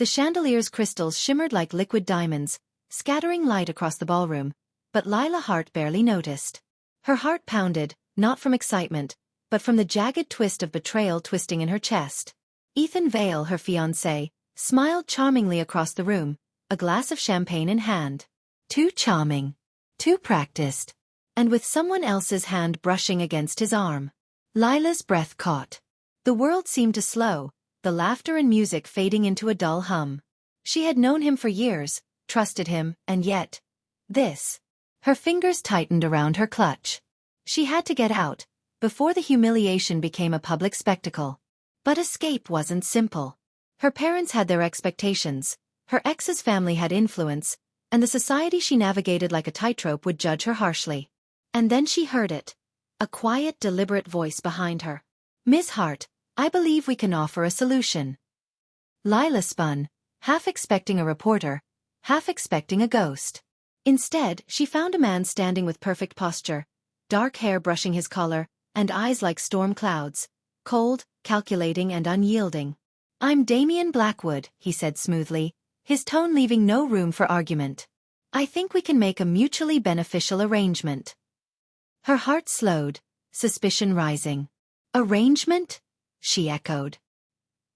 The chandelier's crystals shimmered like liquid diamonds, scattering light across the ballroom, but Lila Hart barely noticed. Her heart pounded, not from excitement, but from the jagged twist of betrayal twisting in her chest. Ethan Vale, her fiancé, smiled charmingly across the room, a glass of champagne in hand. Too charming. Too practiced. And with someone else's hand brushing against his arm. Lila's breath caught. The world seemed to slow, the laughter and music fading into a dull hum. She had known him for years, trusted him, and yet... this. Her fingers tightened around her clutch. She had to get out, before the humiliation became a public spectacle. But escape wasn't simple. Her parents had their expectations, her ex's family had influence, and the society she navigated like a tightrope would judge her harshly. And then she heard it. A quiet, deliberate voice behind her. "Miss Hart, I believe we can offer a solution." Lila spun, half expecting a reporter, half expecting a ghost. Instead, she found a man standing with perfect posture, dark hair brushing his collar, and eyes like storm clouds, cold, calculating and unyielding. "I'm Damien Blackwood," he said smoothly, his tone leaving no room for argument. "I think we can make a mutually beneficial arrangement." Her heart slowed, suspicion rising. "Arrangement?" she echoed.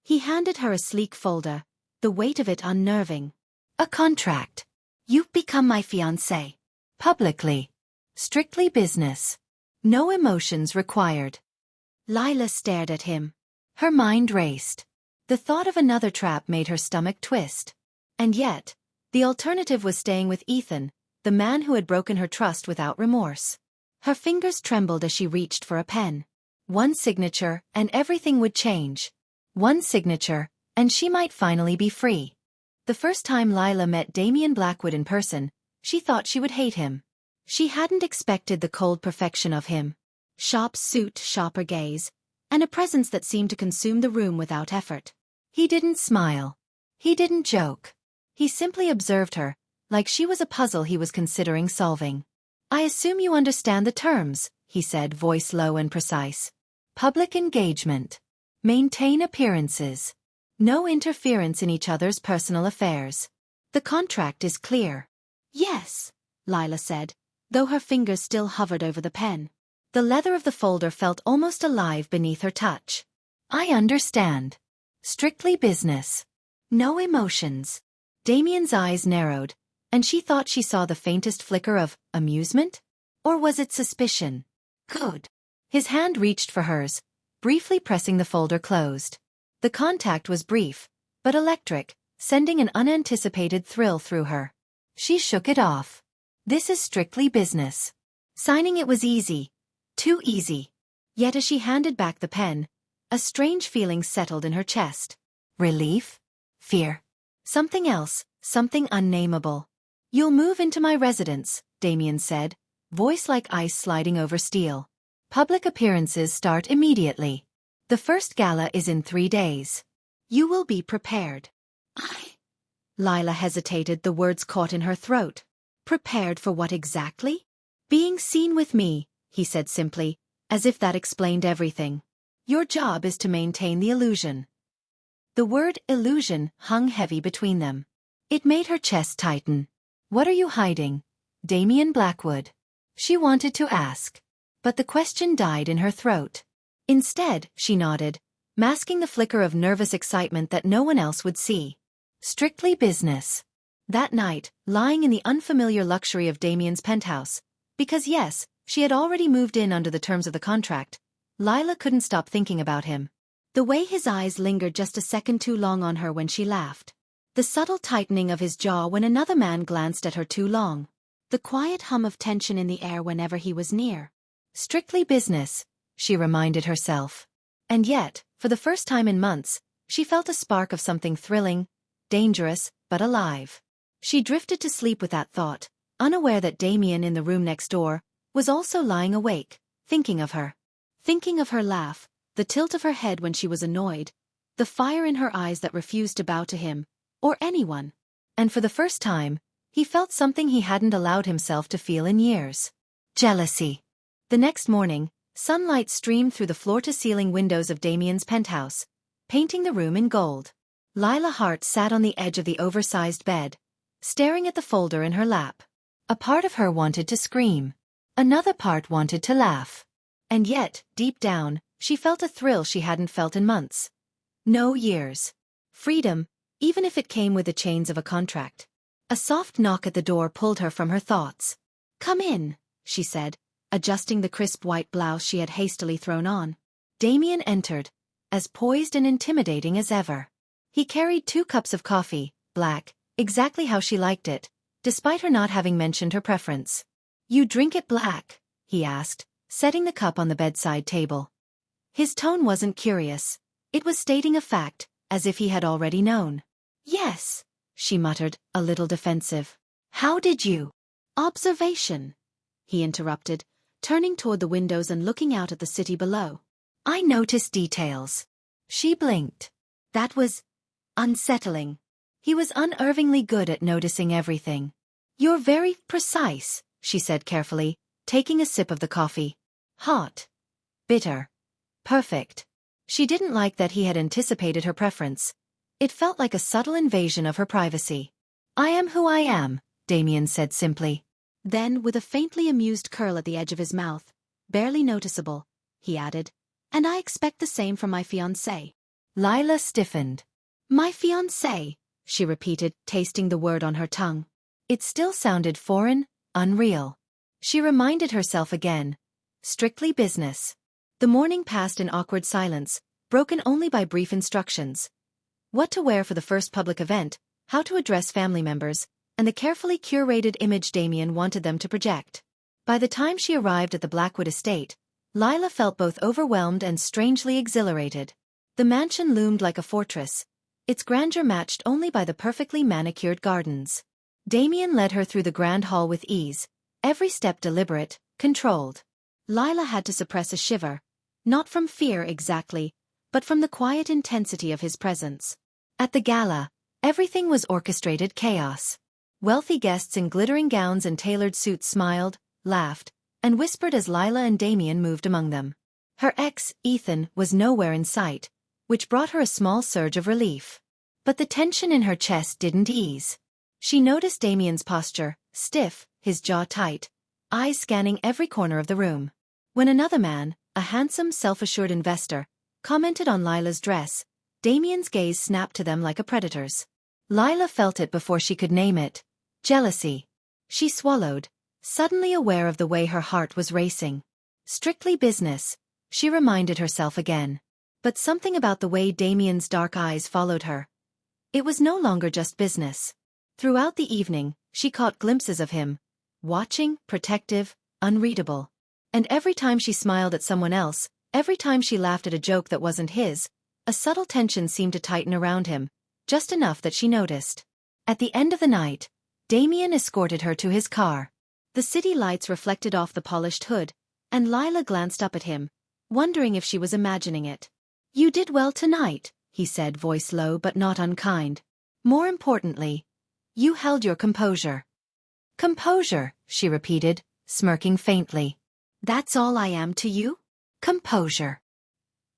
He handed her a sleek folder, the weight of it unnerving. "A contract. You've become my fiancée. Publicly. Strictly business. No emotions required." Lila stared at him. Her mind raced. The thought of another trap made her stomach twist. And yet, the alternative was staying with Ethan, the man who had broken her trust without remorse. Her fingers trembled as she reached for a pen. One signature, and everything would change. One signature, and she might finally be free. The first time Lila met Damien Blackwood in person, she thought she would hate him. She hadn't expected the cold perfection of him. Shop suit, shopper gaze, and a presence that seemed to consume the room without effort. He didn't smile. He didn't joke. He simply observed her, like she was a puzzle he was considering solving. "I assume you understand the terms," he said, voice low and precise. "Public engagement. Maintain appearances. No interference in each other's personal affairs. The contract is clear." "Yes," Lila said, though her fingers still hovered over the pen. The leather of the folder felt almost alive beneath her touch. "I understand. Strictly business. No emotions." Damien's eyes narrowed, and she thought she saw the faintest flicker of amusement? Or was it suspicion? "Good." His hand reached for hers, briefly pressing the folder closed. The contact was brief, but electric, sending an unanticipated thrill through her. She shook it off. This is strictly business. Signing it was easy. Too easy. Yet as she handed back the pen, a strange feeling settled in her chest. Relief? Fear? Something else, something unnameable. "You'll move into my residence," Damien said, voice like ice sliding over steel. "Public appearances start immediately. The first gala is in 3 days. You will be prepared." Lila hesitated, the words caught in her throat. "Prepared for what exactly?" "Being seen with me," he said simply, as if that explained everything. "Your job is to maintain the illusion." The word illusion hung heavy between them. It made her chest tighten. "What are you hiding, Damien Blackwood?" She wanted to ask, but the question died in her throat. Instead, she nodded, masking the flicker of nervous excitement that no one else would see. Strictly business. That night, lying in the unfamiliar luxury of Damien's penthouse, because yes, she had already moved in under the terms of the contract, Lila couldn't stop thinking about him. The way his eyes lingered just a second too long on her when she laughed. The subtle tightening of his jaw when another man glanced at her too long. The quiet hum of tension in the air whenever he was near. Strictly business, she reminded herself. And yet, for the first time in months, she felt a spark of something thrilling, dangerous, but alive. She drifted to sleep with that thought, unaware that Damien in the room next door was also lying awake, thinking of her. Thinking of her laugh, the tilt of her head when she was annoyed, the fire in her eyes that refused to bow to him, or anyone. And for the first time, he felt something he hadn't allowed himself to feel in years. Jealousy. The next morning, sunlight streamed through the floor-to-ceiling windows of Damien's penthouse, painting the room in gold. Lila Hart sat on the edge of the oversized bed, staring at the folder in her lap. A part of her wanted to scream. Another part wanted to laugh. And yet, deep down, she felt a thrill she hadn't felt in months. No years. Freedom, even if it came with the chains of a contract. A soft knock at the door pulled her from her thoughts. "Come in," she said, adjusting the crisp white blouse she had hastily thrown on. Damien entered, as poised and intimidating as ever. He carried 2 cups of coffee, black, exactly how she liked it, despite her not having mentioned her preference. "You drink it black?" he asked, setting the cup on the bedside table. His tone wasn't curious. It was stating a fact, as if he had already known. "Yes," she muttered, a little defensive. "How did you?" "Observation," he interrupted, turning toward the windows and looking out at the city below. "I noticed details." She blinked. That was unsettling. He was unervingly good at noticing everything. "You're very precise," she said carefully, taking a sip of the coffee. Hot. Bitter. Perfect. She didn't like that he had anticipated her preference. It felt like a subtle invasion of her privacy. "I am who I am," Damien said simply. Then, with a faintly amused curl at the edge of his mouth, "Barely noticeable," he added. "And I expect the same from my fiancée." Lila stiffened. "My fiancé," she repeated, tasting the word on her tongue. It still sounded foreign, unreal. She reminded herself again. Strictly business. The morning passed in awkward silence, broken only by brief instructions. What to wear for the first public event, how to address family members, and the carefully curated image Damien wanted them to project. By the time she arrived at the Blackwood estate, Lila felt both overwhelmed and strangely exhilarated. The mansion loomed like a fortress, its grandeur matched only by the perfectly manicured gardens. Damien led her through the grand hall with ease, every step deliberate, controlled. Lila had to suppress a shiver, not from fear exactly, but from the quiet intensity of his presence. At the gala, everything was orchestrated chaos. Wealthy guests in glittering gowns and tailored suits smiled, laughed, and whispered as Lila and Damien moved among them. Her ex, Ethan, was nowhere in sight, which brought her a small surge of relief. But the tension in her chest didn't ease. She noticed Damien's posture, stiff, his jaw tight, eyes scanning every corner of the room. When another man, a handsome, self-assured investor, commented on Lila's dress, Damien's gaze snapped to them like a predator's. Lila felt it before she could name it. Jealousy. She swallowed, suddenly aware of the way her heart was racing. Strictly business, she reminded herself again. But something about the way Damien's dark eyes followed her. It was no longer just business. Throughout the evening, she caught glimpses of him, watching, protective, unreadable. And every time she smiled at someone else, every time she laughed at a joke that wasn't his, a subtle tension seemed to tighten around him, just enough that she noticed. At the end of the night, Damien escorted her to his car. The city lights reflected off the polished hood, and Lila glanced up at him, wondering if she was imagining it. "You did well tonight," he said, voice low but not unkind. "More importantly, you held your composure." "Composure," she repeated, smirking faintly. "That's all I am to you? Composure."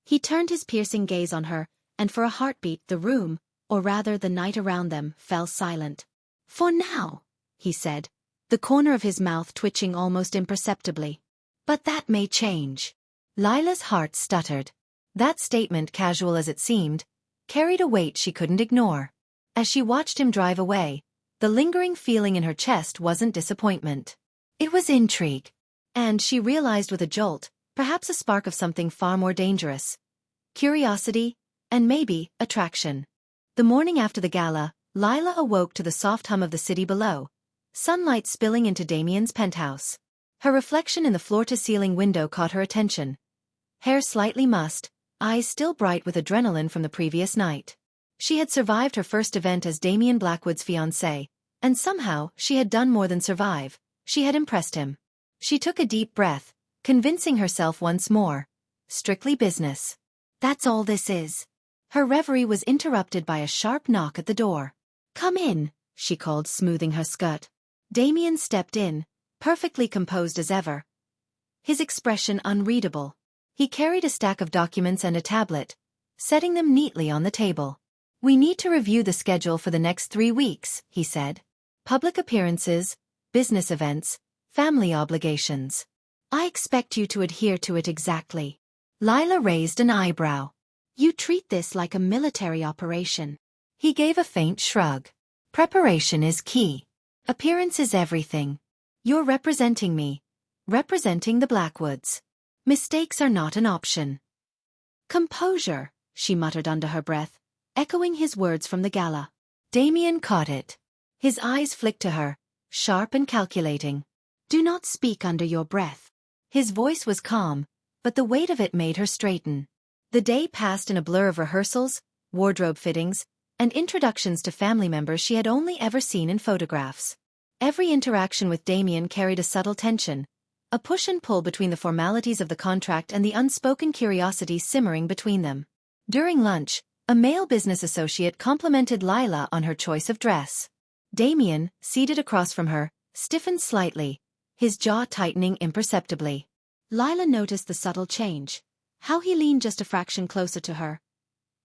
He turned his piercing gaze on her, and for a heartbeat the room, or rather the night around them, fell silent. "For now," he said, the corner of his mouth twitching almost imperceptibly. "But that may change." Lila's heart stuttered. That statement, casual as it seemed, carried a weight she couldn't ignore. As she watched him drive away, the lingering feeling in her chest wasn't disappointment. It was intrigue. And she realized with a jolt, perhaps a spark of something far more dangerous. Curiosity, and maybe, attraction. The morning after the gala, Lila awoke to the soft hum of the city below, sunlight spilling into Damien's penthouse. Her reflection in the floor-to-ceiling window caught her attention. Hair slightly mussed, eyes still bright with adrenaline from the previous night. She had survived her first event as Damien Blackwood's fiancée, and somehow she had done more than survive, she had impressed him. She took a deep breath, convincing herself once more. Strictly business. That's all this is. Her reverie was interrupted by a sharp knock at the door. "Come in," she called, smoothing her skirt. Damien stepped in, perfectly composed as ever. His expression unreadable. He carried a stack of documents and a tablet, setting them neatly on the table. We need to review the schedule for the next 3 weeks, he said. Public appearances, business events, family obligations. I expect you to adhere to it exactly. Lila raised an eyebrow. You treat this like a military operation. He gave a faint shrug. Preparation is key. Appearance is everything. You're representing me. Representing the Blackwoods. Mistakes are not an option. Composure, she muttered under her breath, echoing his words from the gala. Damien caught it. His eyes flicked to her, sharp and calculating. Do not speak under your breath. His voice was calm, but the weight of it made her straighten. The day passed in a blur of rehearsals, wardrobe fittings, and introductions to family members she had only ever seen in photographs. Every interaction with Damien carried a subtle tension, a push and pull between the formalities of the contract and the unspoken curiosity simmering between them. During lunch, a male business associate complimented Lila on her choice of dress. Damien, seated across from her, stiffened slightly, his jaw tightening imperceptibly. Lila noticed the subtle change, how he leaned just a fraction closer to her,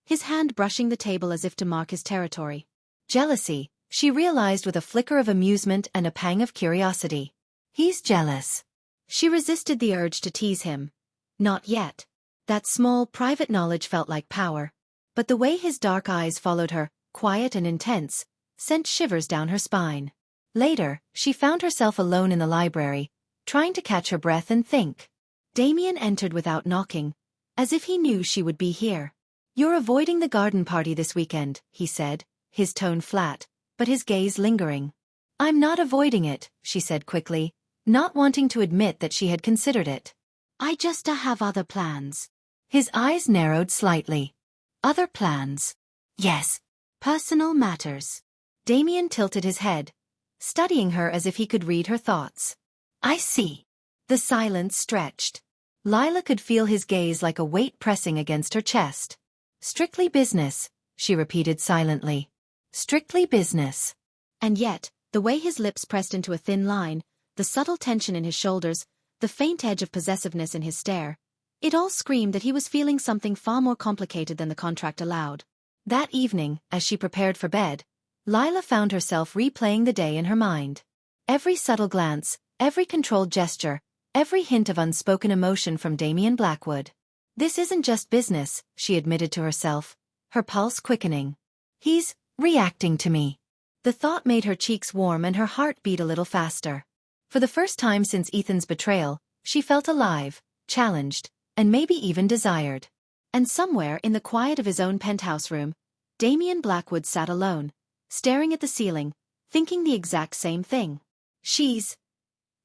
his hand brushing the table as if to mark his territory. Jealousy, she realized with a flicker of amusement and a pang of curiosity. He's jealous. She resisted the urge to tease him. Not yet. That small, private knowledge felt like power. But the way his dark eyes followed her, quiet and intense, sent shivers down her spine. Later, she found herself alone in the library, trying to catch her breath and think. Damien entered without knocking, as if he knew she would be here. You're avoiding the garden party this weekend, he said, his tone flat, but his gaze lingering. I'm not avoiding it, she said quickly, not wanting to admit that she had considered it. I just have other plans. His eyes narrowed slightly. Other plans? Yes. Personal matters. Damien tilted his head, studying her as if he could read her thoughts. I see. The silence stretched. Lila could feel his gaze like a weight pressing against her chest. Strictly business, she repeated silently. Strictly business. And yet, the way his lips pressed into a thin line, the subtle tension in his shoulders, the faint edge of possessiveness in his stare, it all screamed that he was feeling something far more complicated than the contract allowed. That evening, as she prepared for bed, Lila found herself replaying the day in her mind. Every subtle glance, every controlled gesture, every hint of unspoken emotion from Damien Blackwood. This isn't just business, she admitted to herself, her pulse quickening. He's reacting to me. The thought made her cheeks warm and her heart beat a little faster. For the first time since Ethan's betrayal, she felt alive, challenged, and maybe even desired. And somewhere in the quiet of his own penthouse room, Damien Blackwood sat alone, staring at the ceiling, thinking the exact same thing. She's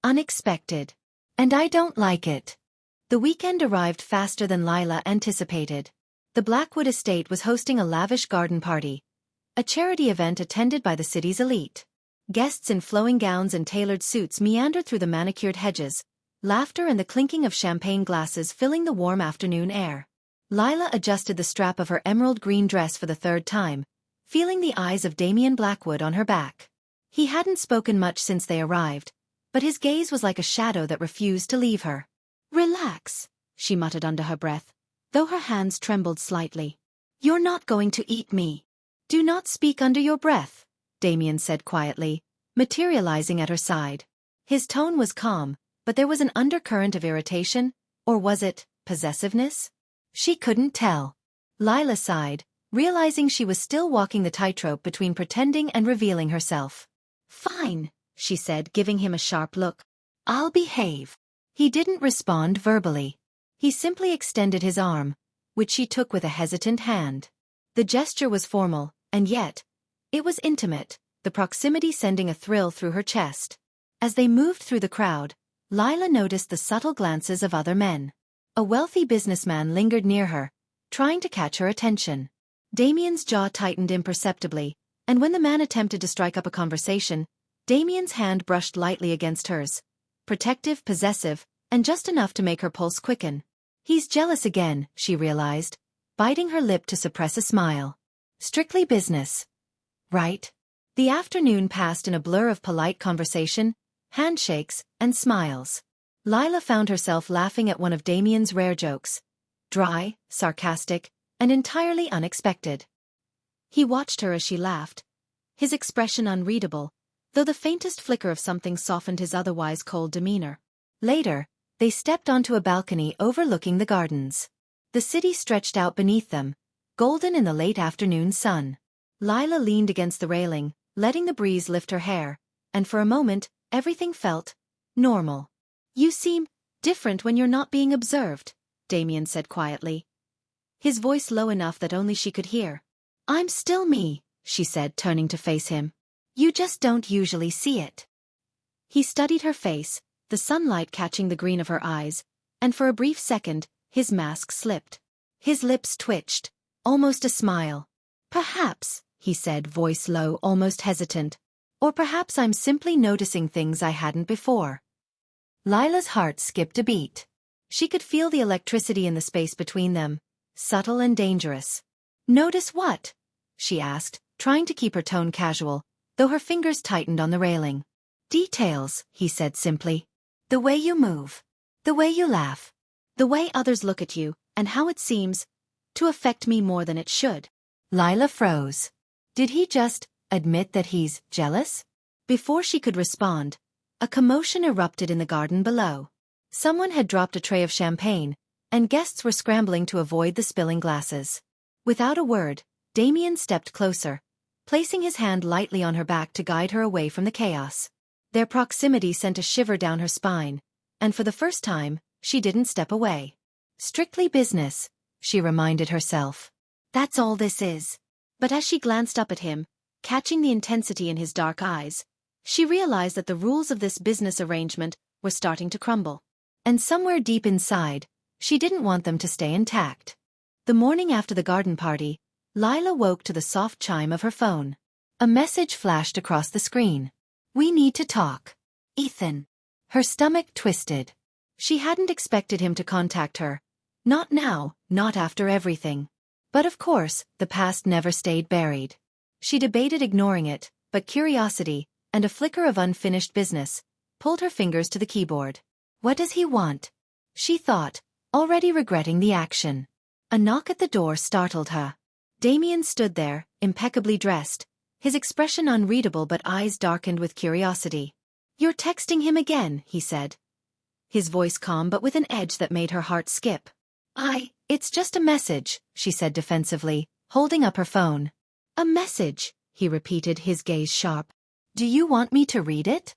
unexpected. And I don't like it. The weekend arrived faster than Lila anticipated. The Blackwood estate was hosting a lavish garden party, a charity event attended by the city's elite. Guests in flowing gowns and tailored suits meandered through the manicured hedges, laughter and the clinking of champagne glasses filling the warm afternoon air. Lila adjusted the strap of her emerald green dress for the third time, feeling the eyes of Damien Blackwood on her back. He hadn't spoken much since they arrived, but his gaze was like a shadow that refused to leave her. Relax, she muttered under her breath, though her hands trembled slightly. You're not going to eat me. Do not speak under your breath, Damien said quietly, materializing at her side. His tone was calm, but there was an undercurrent of irritation, or was it possessiveness? She couldn't tell. Lila sighed, realizing she was still walking the tightrope between pretending and revealing herself. Fine, she said, giving him a sharp look. I'll behave. He didn't respond verbally. He simply extended his arm, which she took with a hesitant hand. The gesture was formal, and yet, it was intimate, the proximity sending a thrill through her chest. As they moved through the crowd, Lila noticed the subtle glances of other men. A wealthy businessman lingered near her, trying to catch her attention. Damien's jaw tightened imperceptibly, and when the man attempted to strike up a conversation, Damien's hand brushed lightly against hers. Protective, possessive, and just enough to make her pulse quicken. He's jealous again, she realized, biting her lip to suppress a smile. Strictly business. Right? The afternoon passed in a blur of polite conversation, handshakes, and smiles. Lila found herself laughing at one of Damien's rare jokes. Dry, sarcastic, and entirely unexpected. He watched her as she laughed, his expression unreadable, though the faintest flicker of something softened his otherwise cold demeanor. Later, they stepped onto a balcony overlooking the gardens. The city stretched out beneath them, golden in the late afternoon sun. Lila leaned against the railing, letting the breeze lift her hair, and for a moment, everything felt normal. "You seem different when you're not being observed," Damien said quietly, his voice low enough that only she could hear. "I'm still me," she said, turning to face him. "You just don't usually see it." He studied her face, the sunlight catching the green of her eyes, and for a brief second, his mask slipped. His lips twitched, almost a smile. "Perhaps," he said, voice low, almost hesitant. "Or perhaps I'm simply noticing things I hadn't before." Lila's heart skipped a beat. She could feel the electricity in the space between them, subtle and dangerous. "Notice what?" she asked, trying to keep her tone casual, though her fingers tightened on the railing. "Details," he said simply. "The way you move. The way you laugh. The way others look at you, and how it seems to affect me more than it should." Lila froze. Did he just admit that he's jealous? Before she could respond, a commotion erupted in the garden below. Someone had dropped a tray of champagne, and guests were scrambling to avoid the spilling glasses. Without a word, Damien stepped closer, placing his hand lightly on her back to guide her away from the chaos. Their proximity sent a shiver down her spine, and for the first time, she didn't step away. "Strictly business," she reminded herself. "That's all this is." But as she glanced up at him, catching the intensity in his dark eyes, she realized that the rules of this business arrangement were starting to crumble. And somewhere deep inside, she didn't want them to stay intact. The morning after the garden party, Lila woke to the soft chime of her phone. A message flashed across the screen. "We need to talk. Ethan." Her stomach twisted. She hadn't expected him to contact her. Not now, not after everything. But of course, the past never stayed buried. She debated ignoring it, but curiosity, and a flicker of unfinished business, pulled her fingers to the keyboard. What does he want? She thought, already regretting the action. A knock at the door startled her. Damien stood there, impeccably dressed, his expression unreadable but eyes darkened with curiosity. "You're texting him again," he said, his voice calm but with an edge that made her heart skip. It's just a message," she said defensively, holding up her phone. "A message," he repeated, his gaze sharp. "Do you want me to read it?"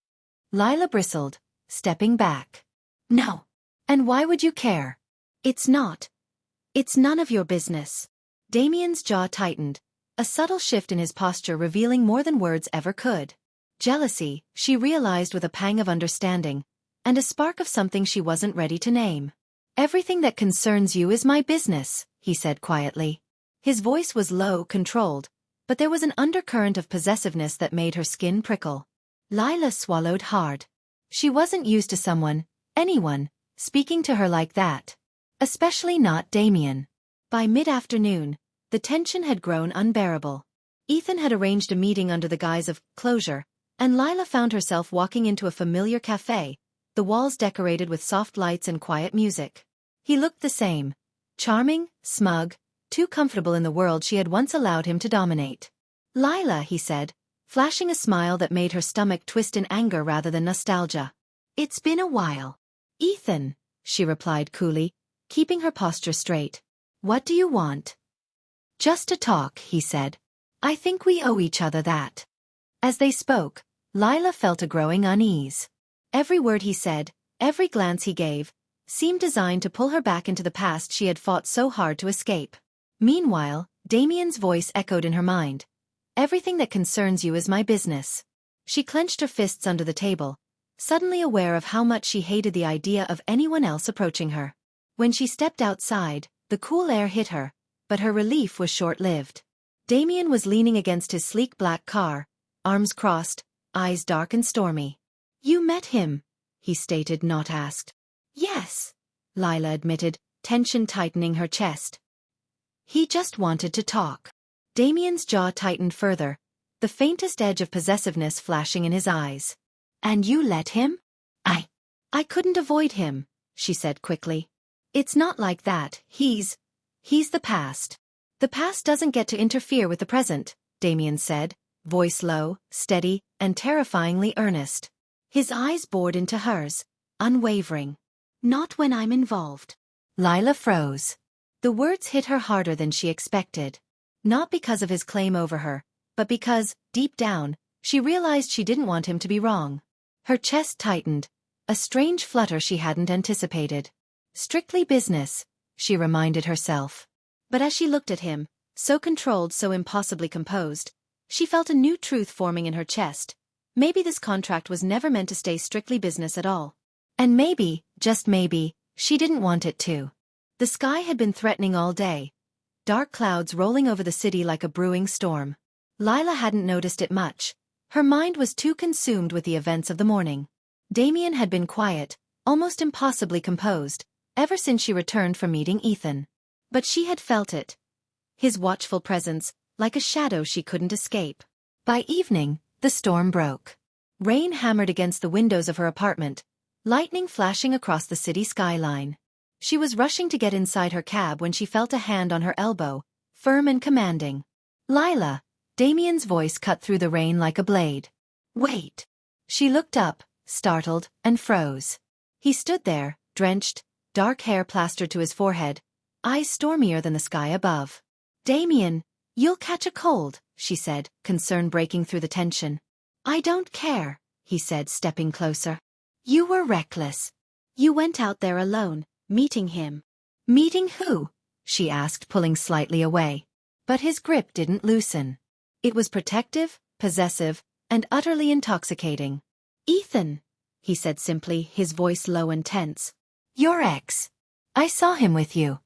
Lila bristled, stepping back. "No. And why would you care?" It's none of your business." Damien's jaw tightened, a subtle shift in his posture revealing more than words ever could. Jealousy, she realized with a pang of understanding, and a spark of something she wasn't ready to name. "Everything that concerns you is my business," he said quietly. His voice was low, controlled, but there was an undercurrent of possessiveness that made her skin prickle. Lila swallowed hard. She wasn't used to anyone, speaking to her like that. Especially not Damien. By mid-afternoon, the tension had grown unbearable. Ethan had arranged a meeting under the guise of closure, and Lila found herself walking into a familiar cafe, the walls decorated with soft lights and quiet music. He looked the same. Charming, smug, too comfortable in the world she had once allowed him to dominate. "Lila," he said, flashing a smile that made her stomach twist in anger rather than nostalgia. "It's been a while." "Ethan," she replied coolly, keeping her posture straight. "What do you want?" "Just to talk," he said. "I think we owe each other that." As they spoke, Lila felt a growing unease. Every word he said, every glance he gave, seemed designed to pull her back into the past she had fought so hard to escape. Meanwhile, Damien's voice echoed in her mind. "Everything that concerns you is my business." She clenched her fists under the table, suddenly aware of how much she hated the idea of anyone else approaching her. When she stepped outside, the cool air hit her, but her relief was short-lived. Damien was leaning against his sleek black car, arms crossed, eyes dark and stormy. "You met him," he stated, not asked. "Yes," Lila admitted, tension tightening her chest. "He just wanted to talk." Damien's jaw tightened further, the faintest edge of possessiveness flashing in his eyes. "And you let him?" I couldn't avoid him," she said quickly. "It's not like that, he's the past." The past doesn't get to interfere with the present, Damien said, voice low, steady, and terrifyingly earnest. His eyes bored into hers, unwavering. Not when I'm involved. Lila froze. The words hit her harder than she expected. Not because of his claim over her, but because, deep down, she realized she didn't want him to be wrong. Her chest tightened, a strange flutter she hadn't anticipated. Strictly business, she reminded herself. But as she looked at him, so controlled, so impossibly composed, she felt a new truth forming in her chest. Maybe this contract was never meant to stay strictly business at all. And maybe, just maybe, she didn't want it to. The sky had been threatening all day. Dark clouds rolling over the city like a brewing storm. Lila hadn't noticed it much. Her mind was too consumed with the events of the morning. Damien had been quiet, almost impossibly composed, ever since she returned from meeting Ethan. But she had felt it. His watchful presence, like a shadow she couldn't escape. By evening, the storm broke. Rain hammered against the windows of her apartment, lightning flashing across the city skyline. She was rushing to get inside her cab when she felt a hand on her elbow, firm and commanding. Lila, Damien's voice cut through the rain like a blade. Wait. She looked up, startled, and froze. He stood there, drenched, dark hair plastered to his forehead, eyes stormier than the sky above. Damien, you'll catch a cold, she said, concern breaking through the tension. I don't care, he said, stepping closer. You were reckless. You went out there alone, meeting him. Meeting who? She asked, pulling slightly away. But his grip didn't loosen. It was protective, possessive, and utterly intoxicating. Ethan, he said simply, his voice low and tense. Your ex. I saw him with you.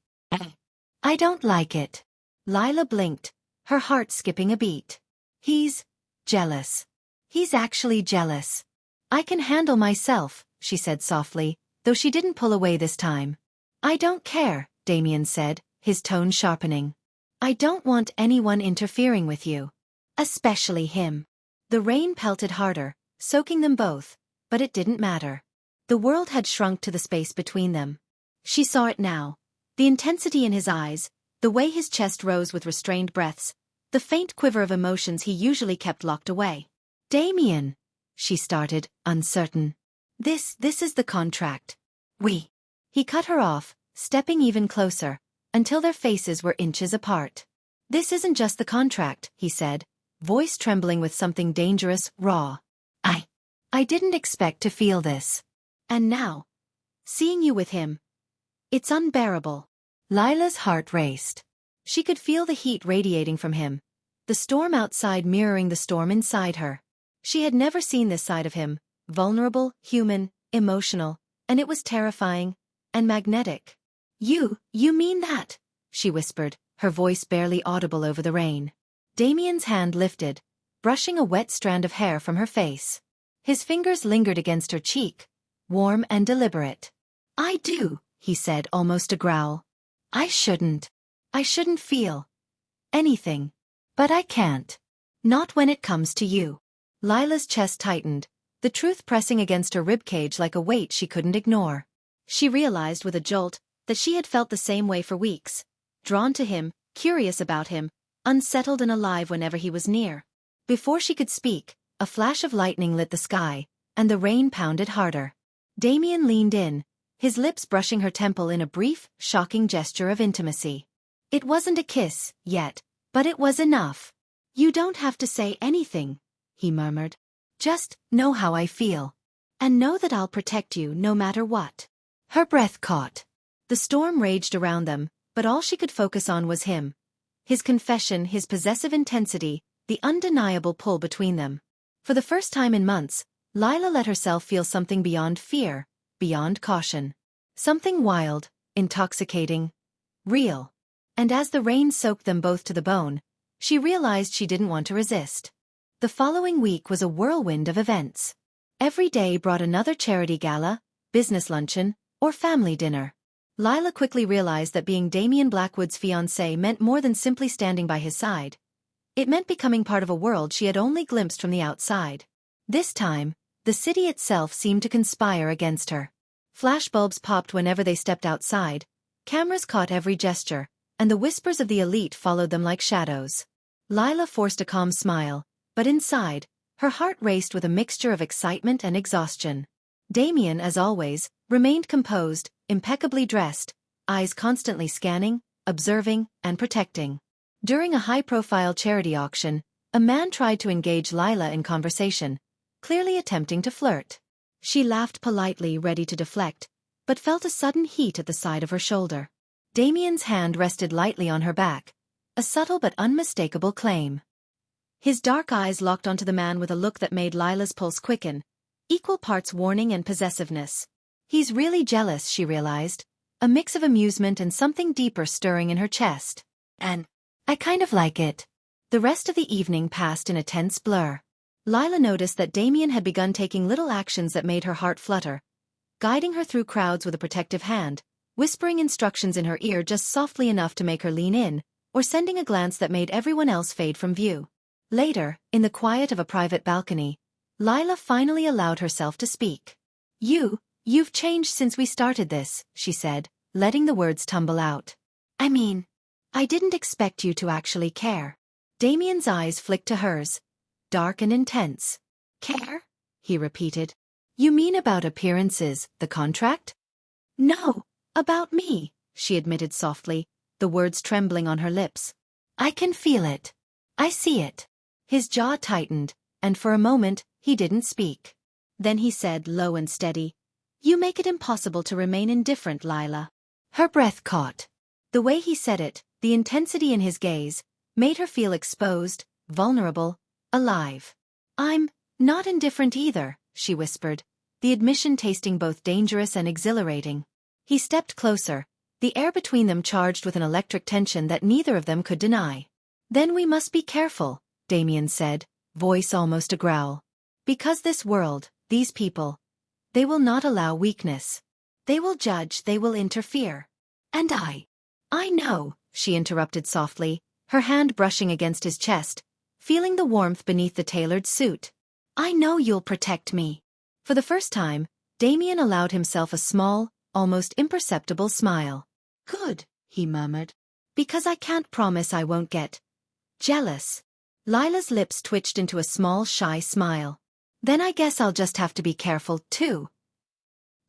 I don't like it. Lila blinked, her heart skipping a beat. He's jealous. He's actually jealous. I can handle myself, she said softly, though she didn't pull away this time. I don't care, Damien said, his tone sharpening. I don't want anyone interfering with you. Especially him. The rain pelted harder, soaking them both, but it didn't matter. The world had shrunk to the space between them. She saw it now. The intensity in his eyes, the way his chest rose with restrained breaths, the faint quiver of emotions he usually kept locked away. Damien, she started, uncertain. This is the contract. He cut her off, stepping even closer, until their faces were inches apart. This isn't just the contract, he said, voice trembling with something dangerous, raw. I didn't expect to feel this. And now, seeing you with him, it's unbearable. Lila's heart raced. She could feel the heat radiating from him, the storm outside mirroring the storm inside her. She had never seen this side of him, vulnerable, human, emotional, and it was terrifying, and magnetic. You mean that? She whispered, her voice barely audible over the rain. Damien's hand lifted, brushing a wet strand of hair from her face. His fingers lingered against her cheek, warm and deliberate. I do, he said, almost a growl. I shouldn't feel anything. But I can't. Not when it comes to you. Lila's chest tightened, the truth pressing against her ribcage like a weight she couldn't ignore. She realized with a jolt that she had felt the same way for weeks. Drawn to him, curious about him, unsettled and alive whenever he was near. Before she could speak, a flash of lightning lit the sky, and the rain pounded harder. Damien leaned in, his lips brushing her temple in a brief, shocking gesture of intimacy. It wasn't a kiss, yet, but it was enough. You don't have to say anything, he murmured. Just know how I feel. And know that I'll protect you no matter what. Her breath caught. The storm raged around them, but all she could focus on was him. His confession, his possessive intensity, the undeniable pull between them. For the first time in months, Lila let herself feel something beyond fear, beyond caution. Something wild, intoxicating, real. And as the rain soaked them both to the bone, she realized she didn't want to resist. The following week was a whirlwind of events. Every day brought another charity gala, business luncheon, or family dinner. Lila quickly realized that being Damien Blackwood's fiancée meant more than simply standing by his side. It meant becoming part of a world she had only glimpsed from the outside. This time, the city itself seemed to conspire against her. Flashbulbs popped whenever they stepped outside, cameras caught every gesture, and the whispers of the elite followed them like shadows. Lila forced a calm smile, but inside, her heart raced with a mixture of excitement and exhaustion. Damien, as always, remained composed, impeccably dressed, eyes constantly scanning, observing, and protecting. During a high-profile charity auction, a man tried to engage Lila in conversation, clearly attempting to flirt. She laughed politely, ready to deflect, but felt a sudden heat at the side of her shoulder. Damien's hand rested lightly on her back, a subtle but unmistakable claim. His dark eyes locked onto the man with a look that made Lila's pulse quicken, equal parts warning and possessiveness. He's really jealous, she realized, a mix of amusement and something deeper stirring in her chest. And I kind of like it. The rest of the evening passed in a tense blur. Lila noticed that Damien had begun taking little actions that made her heart flutter, guiding her through crowds with a protective hand, whispering instructions in her ear just softly enough to make her lean in, or sending a glance that made everyone else fade from view. Later, in the quiet of a private balcony, Lila finally allowed herself to speak. You've changed since we started this, she said, letting the words tumble out. I mean, I didn't expect you to actually care. Damien's eyes flicked to hers, dark and intense. Care? He repeated. You mean about appearances, the contract? No, about me, she admitted softly, the words trembling on her lips. I can feel it. I see it. His jaw tightened, and for a moment, he didn't speak. Then he said, low and steady, You make it impossible to remain indifferent, Lila. Her breath caught. The way he said it, the intensity in his gaze, made her feel exposed, vulnerable, alive. I'm not indifferent either, she whispered, the admission tasting both dangerous and exhilarating. He stepped closer, the air between them charged with an electric tension that neither of them could deny. Then we must be careful, Damien said, voice almost a growl. Because this world, these people, they will not allow weakness. They will judge, they will interfere. And I know, she interrupted softly, her hand brushing against his chest, feeling the warmth beneath the tailored suit. I know you'll protect me. For the first time, Damien allowed himself a small, almost imperceptible smile. Good, he murmured. Because I can't promise I won't get jealous. Lila's lips twitched into a small, shy smile. Then I guess I'll just have to be careful, too.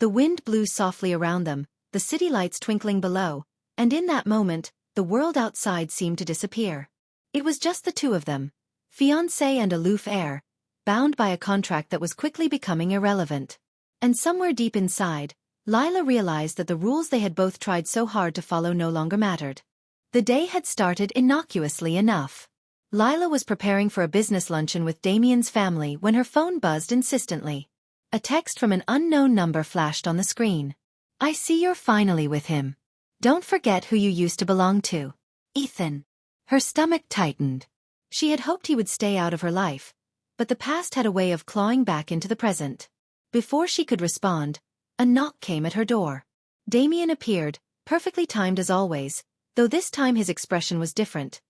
The wind blew softly around them, the city lights twinkling below, and in that moment, the world outside seemed to disappear. It was just the two of them, fiancé and aloof heir, bound by a contract that was quickly becoming irrelevant. And somewhere deep inside, Lila realized that the rules they had both tried so hard to follow no longer mattered. The day had started innocuously enough. Lila was preparing for a business luncheon with Damien's family when her phone buzzed insistently. A text from an unknown number flashed on the screen. I see you're finally with him. Don't forget who you used to belong to. Ethan. Her stomach tightened. She had hoped he would stay out of her life, but the past had a way of clawing back into the present. Before she could respond, a knock came at her door. Damien appeared, perfectly timed as always, though this time his expression was different.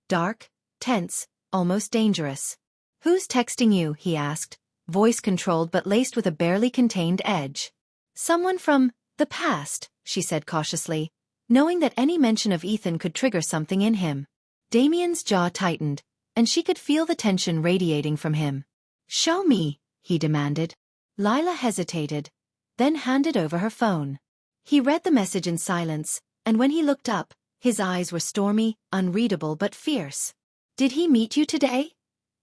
Dark, tense, almost dangerous. Who's texting you? He asked, voice controlled but laced with a barely contained edge. Someone from the past, she said cautiously, knowing that any mention of Ethan could trigger something in him. Damien's jaw tightened, and she could feel the tension radiating from him. Show me, he demanded. Lila hesitated, then handed over her phone. He read the message in silence, and when he looked up, his eyes were stormy, unreadable but fierce. Did he meet you today?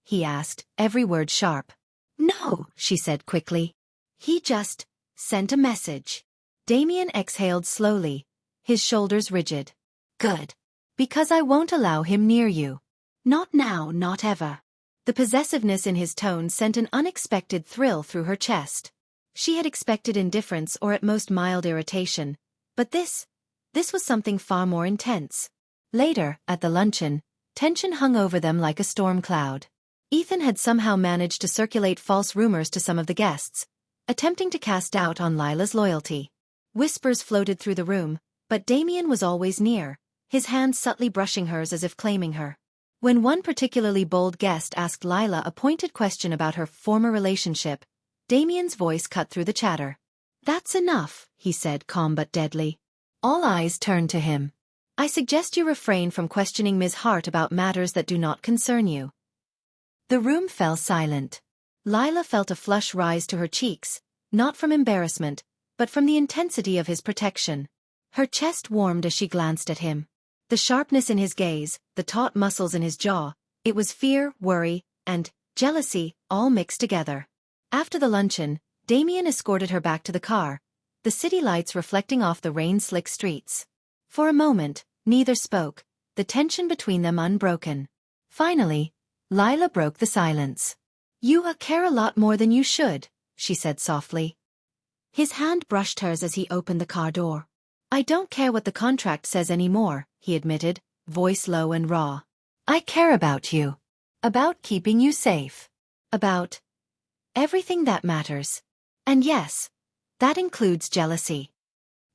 He asked, every word sharp. No, she said quickly. He just sent a message. Damien exhaled slowly, his shoulders rigid. Good. Because I won't allow him near you. Not now, not ever. The possessiveness in his tone sent an unexpected thrill through her chest. She had expected indifference or at most mild irritation, but this was something far more intense. Later, at the luncheon, tension hung over them like a storm cloud. Ethan had somehow managed to circulate false rumors to some of the guests, attempting to cast doubt on Lila's loyalty. Whispers floated through the room, but Damien was always near, his hand subtly brushing hers as if claiming her. When one particularly bold guest asked Lila a pointed question about her former relationship, Damien's voice cut through the chatter. That's enough, he said, calm but deadly. All eyes turned to him. I suggest you refrain from questioning Ms. Hart about matters that do not concern you. The room fell silent. Lila felt a flush rise to her cheeks, not from embarrassment, but from the intensity of his protection. Her chest warmed as she glanced at him. The sharpness in his gaze, the taut muscles in his jaw, it was fear, worry, and jealousy, all mixed together. After the luncheon, Damien escorted her back to the car, the city lights reflecting off the rain-slick streets. For a moment, neither spoke, the tension between them unbroken. Finally, Lila broke the silence. You care a lot more than you should, she said softly. His hand brushed hers as he opened the car door. I don't care what the contract says anymore, he admitted, voice low and raw. I care about you. About keeping you safe. About everything that matters. And yes, that includes jealousy.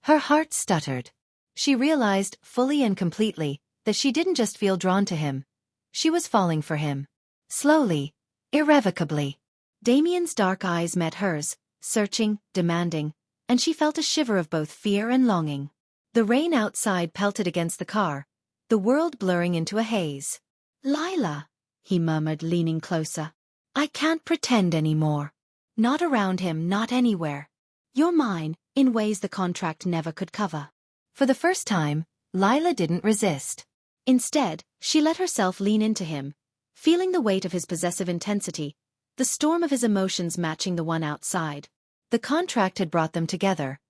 Her heart stuttered. She realized, fully and completely, that she didn't just feel drawn to him. She was falling for him. Slowly, irrevocably. Damien's dark eyes met hers, searching, demanding, and she felt a shiver of both fear and longing. The rain outside pelted against the car, the world blurring into a haze. Lila, he murmured, leaning closer. I can't pretend anymore. Not around him, not anywhere. You're mine, in ways the contract never could cover. For the first time, Lila didn't resist. Instead, she let herself lean into him, feeling the weight of his possessive intensity, the storm of his emotions matching the one outside. The contract had brought them together,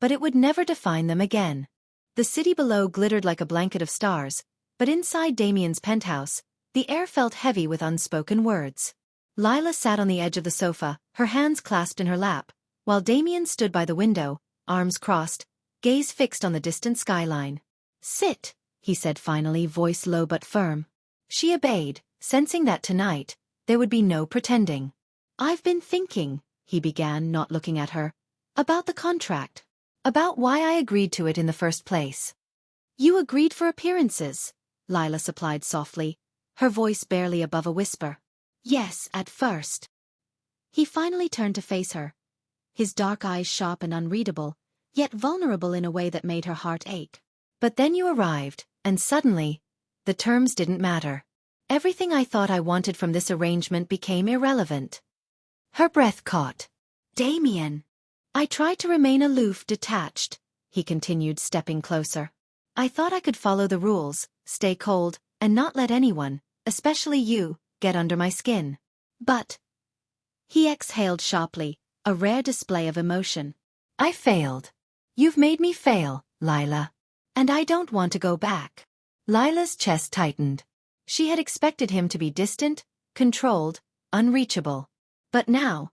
but it would never define them again. The city below glittered like a blanket of stars, but inside Damien's penthouse, the air felt heavy with unspoken words. Lila sat on the edge of the sofa, her hands clasped in her lap, while Damien stood by the window, arms crossed, gaze fixed on the distant skyline. Sit, he said finally, voice low but firm. She obeyed, sensing that tonight, there would be no pretending. I've been thinking, he began, not looking at her, about the contract. About why I agreed to it in the first place. You agreed for appearances, Lila supplied softly, her voice barely above a whisper. Yes, at first. He finally turned to face her, his dark eyes sharp and unreadable, yet vulnerable in a way that made her heart ache. But then you arrived, and suddenly, the terms didn't matter. Everything I thought I wanted from this arrangement became irrelevant. Her breath caught. Damien. I tried to remain aloof, detached, he continued, stepping closer. I thought I could follow the rules, stay cold, and not let anyone, especially you, get under my skin. But he exhaled sharply, a rare display of emotion. I failed. You've made me fail, Lila. And I don't want to go back. Lila's chest tightened. She had expected him to be distant, controlled, unreachable. But now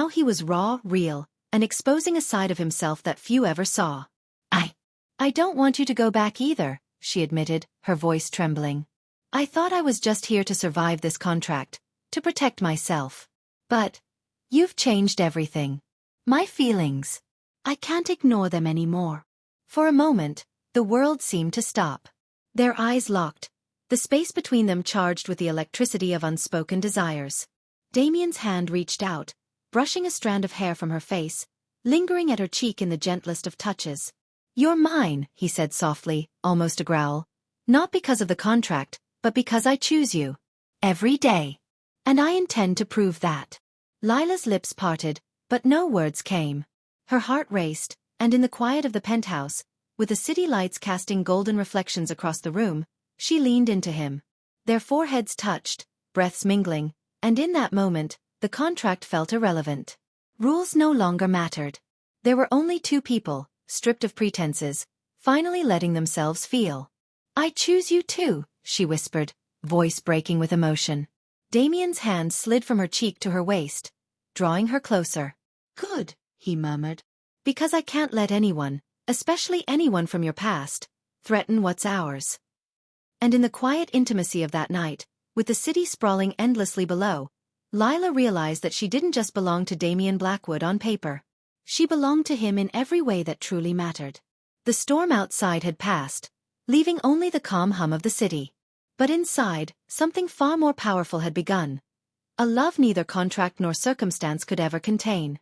he was raw, real, and exposing a side of himself that few ever saw. I don't want you to go back either, she admitted, her voice trembling. I thought I was just here to survive this contract, to protect myself. But you've changed everything. My feelings. I can't ignore them anymore. For a moment, the world seemed to stop. Their eyes locked, the space between them charged with the electricity of unspoken desires. Damien's hand reached out, brushing a strand of hair from her face, lingering at her cheek in the gentlest of touches. You're mine, he said softly, almost a growl. Not because of the contract, but because I choose you. Every day. And I intend to prove that. Lila's lips parted, but no words came. Her heart raced, and in the quiet of the penthouse, with the city lights casting golden reflections across the room, she leaned into him. Their foreheads touched, breaths mingling, and in that moment, the contract felt irrelevant. Rules no longer mattered. There were only two people, stripped of pretenses, finally letting themselves feel. I choose you too, she whispered, voice breaking with emotion. Damien's hand slid from her cheek to her waist, drawing her closer. Good, he murmured. Because I can't let anyone, especially anyone from your past, threaten what's ours. And in the quiet intimacy of that night, with the city sprawling endlessly below, Lila realized that she didn't just belong to Damien Blackwood on paper. She belonged to him in every way that truly mattered. The storm outside had passed, leaving only the calm hum of the city. But inside, something far more powerful had begun. A love neither contract nor circumstance could ever contain.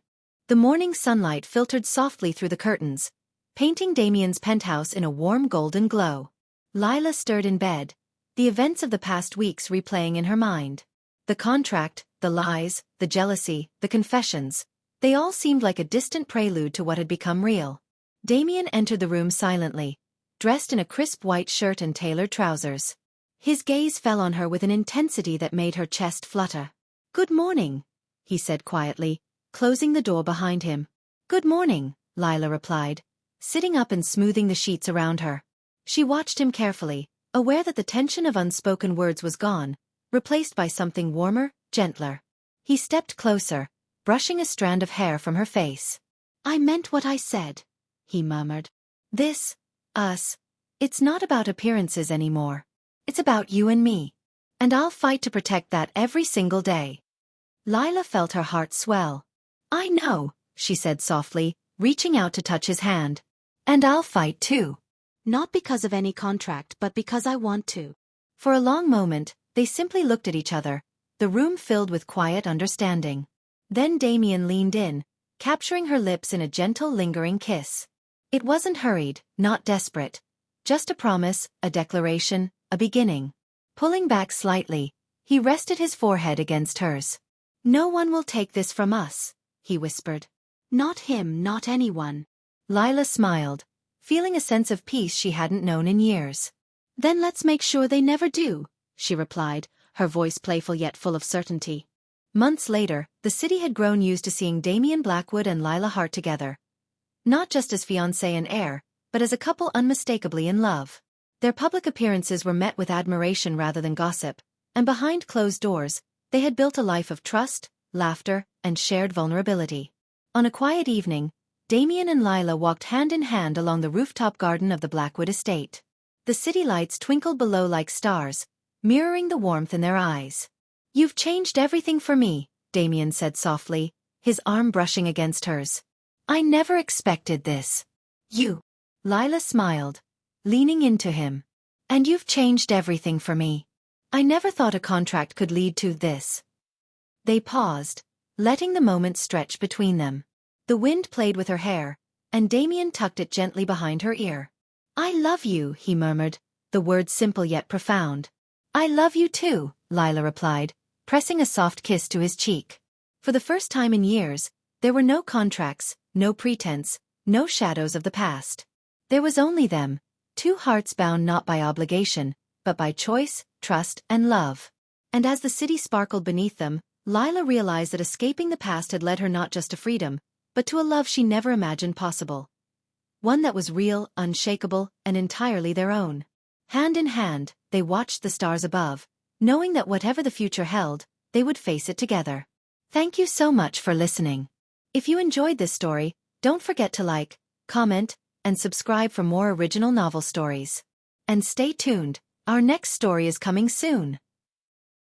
The morning sunlight filtered softly through the curtains, painting Damien's penthouse in a warm golden glow. Lila stirred in bed, the events of the past weeks replaying in her mind. The contract, the lies, the jealousy, the confessions. They all seemed like a distant prelude to what had become real. Damien entered the room silently, dressed in a crisp white shirt and tailored trousers. His gaze fell on her with an intensity that made her chest flutter. "Good morning," he said quietly, closing the door behind him. "Good morning," Lila replied, sitting up and smoothing the sheets around her. She watched him carefully, aware that the tension of unspoken words was gone, replaced by something warmer, gentler. He stepped closer, brushing a strand of hair from her face. "I meant what I said," he murmured. Us, it's not about appearances anymore. It's about you and me. And I'll fight to protect that every single day." Lila felt her heart swell. "I know," she said softly, reaching out to touch his hand. "And I'll fight too. Not because of any contract but because I want to." For a long moment, they simply looked at each other, the room filled with quiet understanding. Then Damien leaned in, capturing her lips in a gentle lingering kiss. It wasn't hurried, not desperate. Just a promise, a declaration, a beginning. Pulling back slightly, he rested his forehead against hers. "No one will take this from us," he whispered. "Not him, not anyone." Lila smiled, feeling a sense of peace she hadn't known in years. "Then let's make sure they never do," she replied, her voice playful yet full of certainty. Months later, the city had grown used to seeing Damien Blackwood and Lila Hart together. Not just as fiancé and heir, but as a couple unmistakably in love. Their public appearances were met with admiration rather than gossip, and behind closed doors, they had built a life of trust, laughter, and shared vulnerability. On a quiet evening, Damien and Lila walked hand in hand along the rooftop garden of the Blackwood estate. The city lights twinkled below like stars, mirroring the warmth in their eyes. "You've changed everything for me," Damien said softly, his arm brushing against hers. "I never expected this." "You?" Lila smiled, leaning into him. "And you've changed everything for me. I never thought a contract could lead to this." They paused, letting the moment stretch between them. The wind played with her hair, and Damien tucked it gently behind her ear. "I love you," he murmured, the words simple yet profound. "I love you too," Lila replied, pressing a soft kiss to his cheek. For the first time in years, there were no contracts, no pretense, no shadows of the past. There was only them, two hearts bound not by obligation, but by choice, trust, and love. And as the city sparkled beneath them, Lila realized that escaping the past had led her not just to freedom, but to a love she never imagined possible. One that was real, unshakable, and entirely their own. Hand in hand, they watched the stars above, knowing that whatever the future held, they would face it together. Thank you so much for listening. If you enjoyed this story, don't forget to like, comment, and subscribe for more original novel stories. And stay tuned, our next story is coming soon.